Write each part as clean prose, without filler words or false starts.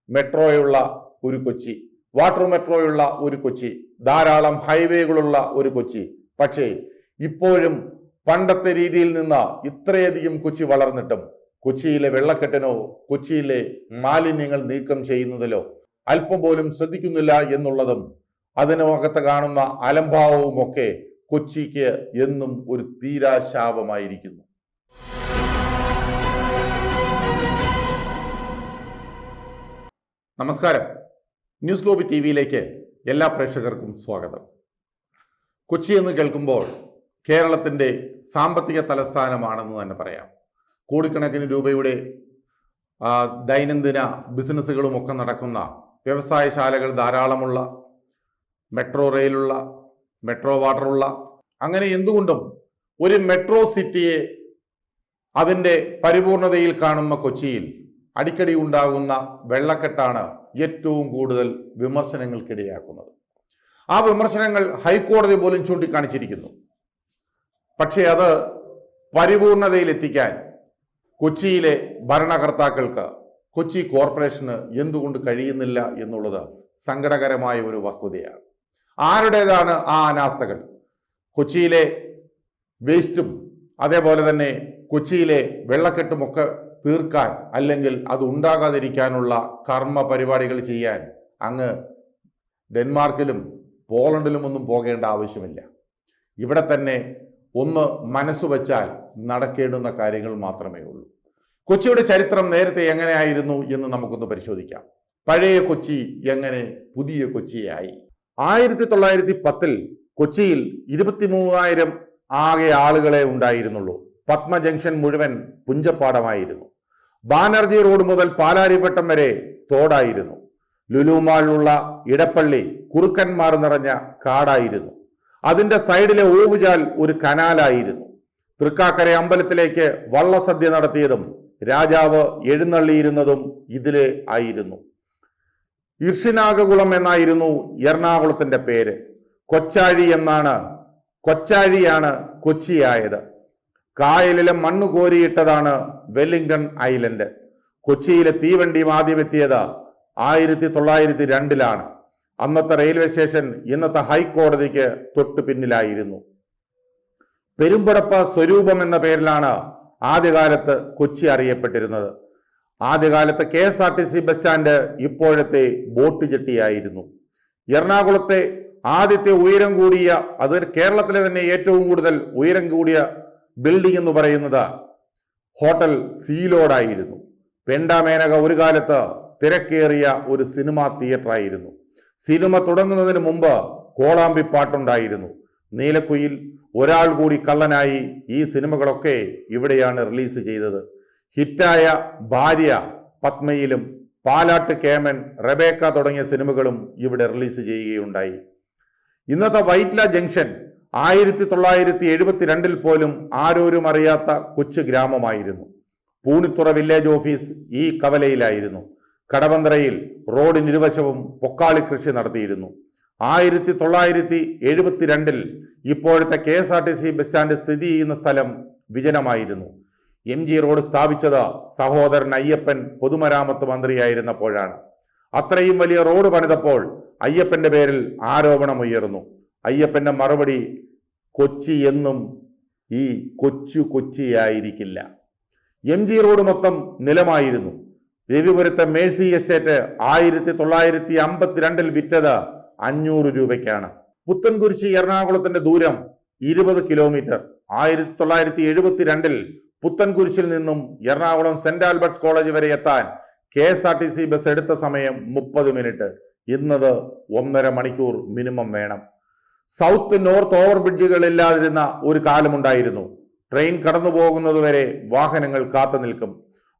മെട്രോയുള്ള ഒരു കൊച്ചി, വാട്ടർ മെട്രോയുള്ള ഒരു കൊച്ചി, ധാരാളം ഹൈവേകളുള്ള ഒരു കൊച്ചി. പക്ഷേ ഇപ്പോഴും പണ്ടത്തെ രീതിയിൽ നിന്ന് ഇത്രയധികം കൊച്ചി വളർന്നിട്ടും കൊച്ചിയിലെ വെള്ളക്കെട്ടിനോ കൊച്ചിയിലെ മാലിന്യങ്ങൾ നീക്കം ചെയ്യുന്നതിലോ അല്പം പോലും ശ്രദ്ധിക്കുന്നില്ല എന്നുള്ളതും അതിനകത്ത് കാണുന്ന അലംഭാവവും ഒക്കെ കൊച്ചിക്ക് എന്നും ഒരു തീരാശാപമായിരിക്കുന്നു. നമസ്കാരം, ന്യൂസ് ഗ്ലോബി ടിവിയിലേക്ക് എല്ലാ പ്രേക്ഷകർക്കും സ്വാഗതം. കൊച്ചി എന്ന് കേൾക്കുമ്പോൾ കേരളത്തിൻ്റെ സാമ്പത്തിക തലസ്ഥാനമാണെന്ന് തന്നെ പറയാം. കോടിക്കണക്കിന് രൂപയുടെ ദൈനംദിന ബിസിനസ്സുകളും ഒക്കെ നടക്കുന്ന, വ്യവസായശാലകൾ ധാരാളമുള്ള, മെട്രോ റെയിലുള്ള, മെട്രോ വാട്ടറുള്ള, അങ്ങനെ എന്തുകൊണ്ടും ഒരു മെട്രോ സിറ്റിയെ അതിൻ്റെ പരിപൂർണതയിൽ കാണുന്ന കൊച്ചിയിൽ അടിക്കടി ഉണ്ടാകുന്ന വെള്ളക്കെട്ടാണ് ഏറ്റവും കൂടുതൽ വിമർശനങ്ങൾക്കിടയാക്കുന്നത്. ആ വിമർശനങ്ങൾ ഹൈക്കോടതി പോലും ചൂണ്ടിക്കാണിച്ചിരിക്കുന്നു. പക്ഷേ അത് പരിപൂർണതയിലെത്തിക്കാൻ കൊച്ചിയിലെ ഭരണകർത്താക്കൾക്ക്, കൊച്ചി കോർപ്പറേഷന് എന്തുകൊണ്ട് കഴിയുന്നില്ല എന്നുള്ളത് സങ്കടകരമായ ഒരു വസ്തുതയാണ്. ആരുടേതാണ് ആ അനാസ്ഥകൾ? കൊച്ചിയിലെ വേസ്റ്റും അതേപോലെ തന്നെ കൊച്ചിയിലെ വെള്ളക്കെട്ടുമൊക്കെ തീർക്കാൻ, അല്ലെങ്കിൽ അത് ഉണ്ടാകാതിരിക്കാനുള്ള കർമ്മ പരിപാടികൾ ചെയ്യാൻ അങ്ങ് ഡെൻമാർക്കിലും പോളണ്ടിലും ഒന്നും പോകേണ്ട ആവശ്യമില്ല. ഇവിടെ തന്നെ ഒന്ന് മനസ്സു വച്ചാൽ നടക്കേണ്ടുന്ന കാര്യങ്ങൾ മാത്രമേ ഉള്ളൂ. കൊച്ചിയുടെ ചരിത്രം നേരത്തെ എങ്ങനെയായിരുന്നു എന്ന് നമുക്കൊന്ന് പരിശോധിക്കാം. പഴയ കൊച്ചി എങ്ങനെ പുതിയ കൊച്ചിയായി? 1910 കൊച്ചിയിൽ 23,000 ആകെ ആളുകളെ ഉണ്ടായിരുന്നുള്ളൂ. പത്മ ജംഗ്ഷൻ മുഴുവൻ പുഞ്ചപ്പാടമായിരുന്നു. ബാനർജി റോഡ് മുതൽ പാലാരിവട്ടം വരെ തോടായിരുന്നു. ലുലുമാളിലുള്ള ഇടപ്പള്ളി കുറുക്കന്മാർ നിറഞ്ഞ കാടായിരുന്നു. അതിന്റെ സൈഡിലെ ഓവുചാൽ ഒരു കനാലായിരുന്നു. തൃക്കാക്കര അമ്പലത്തിലേക്ക് വള്ളസദ്യ നടത്തിയതും രാജാവ് എഴുന്നള്ളിയിരുന്നതും ഇതിലെ ആയിരുന്നു. ഇർഷിനാഗകുളം എന്നായിരുന്നു എറണാകുളത്തിന്റെ പേര്. കൊച്ചാഴിയാണ് കൊച്ചിയായത്. കായലിലെ മണ്ണ് കോരിയിട്ടതാണ് വെല്ലിംഗ്ടൺ ഐലൻഡ്. കൊച്ചിയിലെ തീവണ്ടി ആദ്യമെത്തിയത് 1902 അന്നത്തെ റെയിൽവേ സ്റ്റേഷൻ ഇന്നത്തെ ഹൈക്കോടതിക്ക് തൊട്ടു പിന്നിലായിരുന്നു. പെരുമ്പടപ്പ് സ്വരൂപം എന്ന പേരിലാണ് ആദ്യകാലത്ത് കൊച്ചി അറിയപ്പെട്ടിരുന്നത്. ആദ്യകാലത്ത് KSRTC ബസ് സ്റ്റാൻഡ് ഇപ്പോഴത്തെ ബോട്ട് ജെട്ടിയായിരുന്നു. എറണാകുളത്തെ ആദ്യത്തെ ഉയരം കൂടിയ, അത് കേരളത്തിലെ തന്നെ ഏറ്റവും കൂടുതൽ ഉയരം കൂടിയ ബിൽഡിംഗ് എന്ന് പറയുന്നത് ഹോട്ടൽ സീലോഡായിരുന്നു. പെണ്ടാമേനക ഒരു കാലത്ത് തിരക്കേറിയ ഒരു സിനിമാ തിയേറ്റർ ആയിരുന്നു. സിനിമ തുടങ്ങുന്നതിന് മുമ്പ് കോളാമ്പി പാട്ടുണ്ടായിരുന്നു. നീലക്കുയിൽ, ഒരാൾ കൂടി കള്ളനായി, ഈ സിനിമകളൊക്കെ ഇവിടെയാണ് റിലീസ് ചെയ്തത്. ഹിറ്റായ ഭാര്യ പത്മയിലും പാലാട്ട് കേമൻ, റെബേക്ക തുടങ്ങിയ സിനിമകളും ഇവിടെ റിലീസ് ചെയ്യുകയുണ്ടായി. ഇന്നത്തെ വൈറ്റ്ല ജംഗ്ഷൻ 1972 പോലും ആരോരും അറിയാത്ത കൊച്ചു ഗ്രാമമായിരുന്നു. പൂണിത്തുറ വില്ലേജ് ഓഫീസ് ഈ കവലയിലായിരുന്നു. കടവന്ത്രയിൽ റോഡിനിരുവശവും പൊക്കാളി കൃഷി നടത്തിയിരുന്നു. 1972 ഇപ്പോഴത്തെ KSRTC ബസ് സ്റ്റാൻഡ് സ്ഥിതി ചെയ്യുന്ന സ്ഥലം വിജനമായിരുന്നു. MG റോഡ് സ്ഥാപിച്ചത് സഹോദരൻ അയ്യപ്പൻ പൊതുമരാമത്ത് മന്ത്രിയായിരുന്നപ്പോഴാണ്. അത്രയും വലിയ റോഡ് പണിതപ്പോൾ അയ്യപ്പന്റെ പേരിൽ ആരോപണമുയർന്നു. അയ്യപ്പന്റെ മറുപടി, കൊച്ചി എന്നും ഈ കൊച്ചിയായിരിക്കില്ല. MG റോഡ് മൊത്തം നിലമായിരുന്നു. രവിപുരത്തെ മേഴ്സി എസ്റ്റേറ്റ് 1952 വിറ്റത് 500 രൂപയ്ക്കാണ്. പുത്തൻകുരിശി എറണാകുളത്തിന്റെ ദൂരം 20 കിലോമീറ്റർ. 1972 പുത്തൻകുരിശിൽ നിന്നും എറണാകുളം സെന്റ് ആൽബർട്ട്സ് കോളേജ് വരെ എത്താൻ KSRTC ബസ് എടുത്ത സമയം 30 മിനിറ്റ്. ഇന്നത് 1.5 മണിക്കൂർ മിനിമം വേണം. സൗത്ത് നോർത്ത് ഓവർ ബ്രിഡ്ജുകൾ ഇല്ലാതിരുന്ന ഒരു കാലമുണ്ടായിരുന്നു. ട്രെയിൻ കടന്നു പോകുന്നതുവരെ വാഹനങ്ങൾ കാത്തു നിൽക്കും.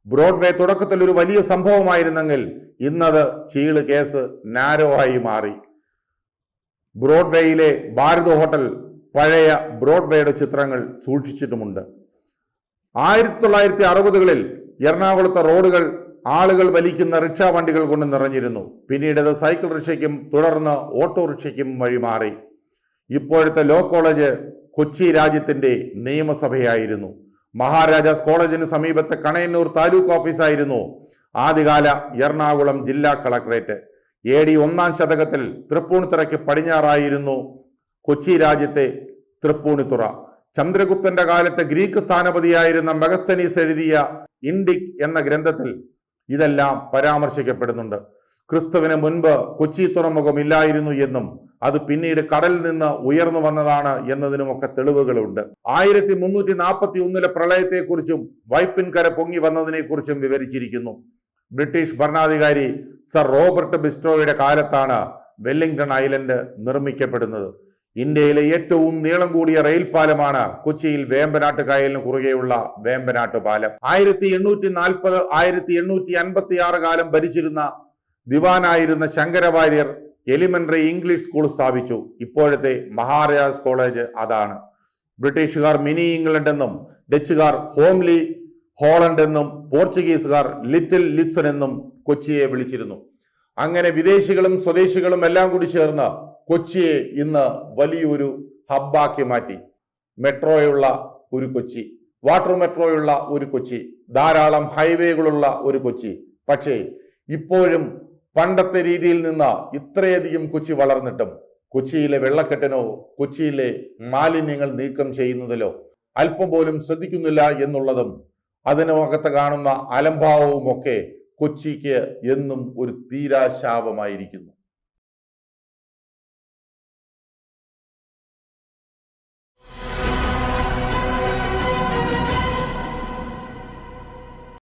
ബ്രോഡ്വേ തുടക്കത്തിൽ ഒരു വലിയ സംഭവമായിരുന്നെങ്കിൽ ഇന്നത് ചീള് കേസ് നാരോ ആയി മാറി. ബ്രോഡ്വേയിലെ ഭാരത് ഹോട്ടൽ പഴയ ബ്രോഡ്വേയുടെ ചിത്രങ്ങൾ സൂക്ഷിച്ചിട്ടുമുണ്ട്. 1960കളിൽ എറണാകുളത്തെ റോഡുകൾ ആളുകൾ വലിക്കുന്ന റിക്ഷാ വണ്ടികൾ കൊണ്ട് നിറഞ്ഞിരുന്നു. പിന്നീട് അത് സൈക്കിൾ റിക്ഷയ്ക്കും തുടർന്ന് ഓട്ടോറിക്ഷയ്ക്കും വഴിമാറി. ഇപ്പോഴത്തെ ലോ കോളേജ് കൊച്ചി രാജ്യത്തിന്റെ നിയമസഭയായിരുന്നു. മഹാരാജാസ് കോളേജിന് സമീപത്തെ കണയന്നൂർ താലൂക്ക് ഓഫീസായിരുന്നു ആദ്യകാല എറണാകുളം ജില്ലാ കളക്ടറേറ്റ്. AD 1-ാം ശതകത്തിൽ തൃപ്പൂണിത്തുറയ്ക്ക് പടിഞ്ഞാറായിരുന്നു കൊച്ചി രാജ്യത്തെ തൃപ്പൂണിത്തുറ. ചന്ദ്രഗുപ്തന്റെ കാലത്ത് ഗ്രീക്ക് സ്ഥാനപതിയായിരുന്ന മെഗസ്തനീസ് എഴുതിയ ഇൻഡിക് എന്ന ഗ്രന്ഥത്തിൽ ഇതെല്ലാം പരാമർശിക്കപ്പെടുന്നുണ്ട്. ക്രിസ്തുവിന് മുൻപ് കൊച്ചി തുറമുഖം ഇല്ലായിരുന്നു എന്നും അത് പിന്നീട് കടലിൽ നിന്ന് ഉയർന്നു വന്നതാണ് എന്നതിനുമൊക്കെ തെളിവുകളുണ്ട്. 1341 പ്രളയത്തെക്കുറിച്ചും വൈപ്പിൻകര പൊങ്ങി വന്നതിനെ കുറിച്ചും വിവരിച്ചിരിക്കുന്നു. ബ്രിട്ടീഷ് ഭരണാധികാരി സർ റോബർട്ട് ബിസ്ട്രോയുടെ കാലത്താണ് വെല്ലിംഗ്ടൺ ഐലൻഡ് നിർമ്മിക്കപ്പെടുന്നത്. ഇന്ത്യയിലെ ഏറ്റവും നീളം കൂടിയ റെയിൽ പാലമാണ് കൊച്ചിയിൽ വേമ്പനാട്ട് കായലിന് കുറുകെയുള്ള വേമ്പനാട്ട് പാലം. 1840 1856 കാലം ഭരിച്ചിരുന്ന ദിവാനായിരുന്ന ശങ്കരവാര്യർ എലിമെന്ററി ഇംഗ്ലീഷ് സ്കൂൾ സ്ഥാപിച്ചു. ഇപ്പോഴത്തെ മഹാരാജാസ് കോളേജ് അതാണ്. ബ്രിട്ടീഷുകാർ മിനി ഇംഗ്ലണ്ട് എന്നും ഡച്ചുകാർ ഹോംലി ഹോളണ്ട് എന്നും പോർച്ചുഗീസുകാർ ലിറ്റിൽ ലിപ്സൺ എന്നും കൊച്ചിയെ വിളിച്ചിരുന്നു. അങ്ങനെ വിദേശികളും സ്വദേശികളും എല്ലാം കൂടി ചേർന്ന് കൊച്ചിയെ ഇന്ന് വലിയൊരു ഹബ്ബാക്കി മാറ്റി. മെട്രോയുള്ള ഒരു കൊച്ചി, വാട്ടർ മെട്രോയുള്ള ഒരു കൊച്ചി, ധാരാളം ഹൈവേകളുള്ള ഒരു കൊച്ചി. പക്ഷേ ഇപ്പോഴും പണ്ടത്തെ രീതിയിൽ നിന്ന് ഇത്രയധികം കൊച്ചി വളർന്നിട്ടും കൊച്ചിയിലെ വെള്ളക്കെട്ടിനോ കൊച്ചിയിലെ മാലിന്യങ്ങൾ നീക്കം ചെയ്യുന്നതിലോ അല്പം പോലും ശ്രദ്ധിക്കുന്നില്ല എന്നുള്ളതും അതിനകത്ത് കാണുന്ന അലംഭാവവും ഒക്കെ കൊച്ചിക്ക് എന്നും ഒരു തീരാശാപമായിരിക്കുന്നു.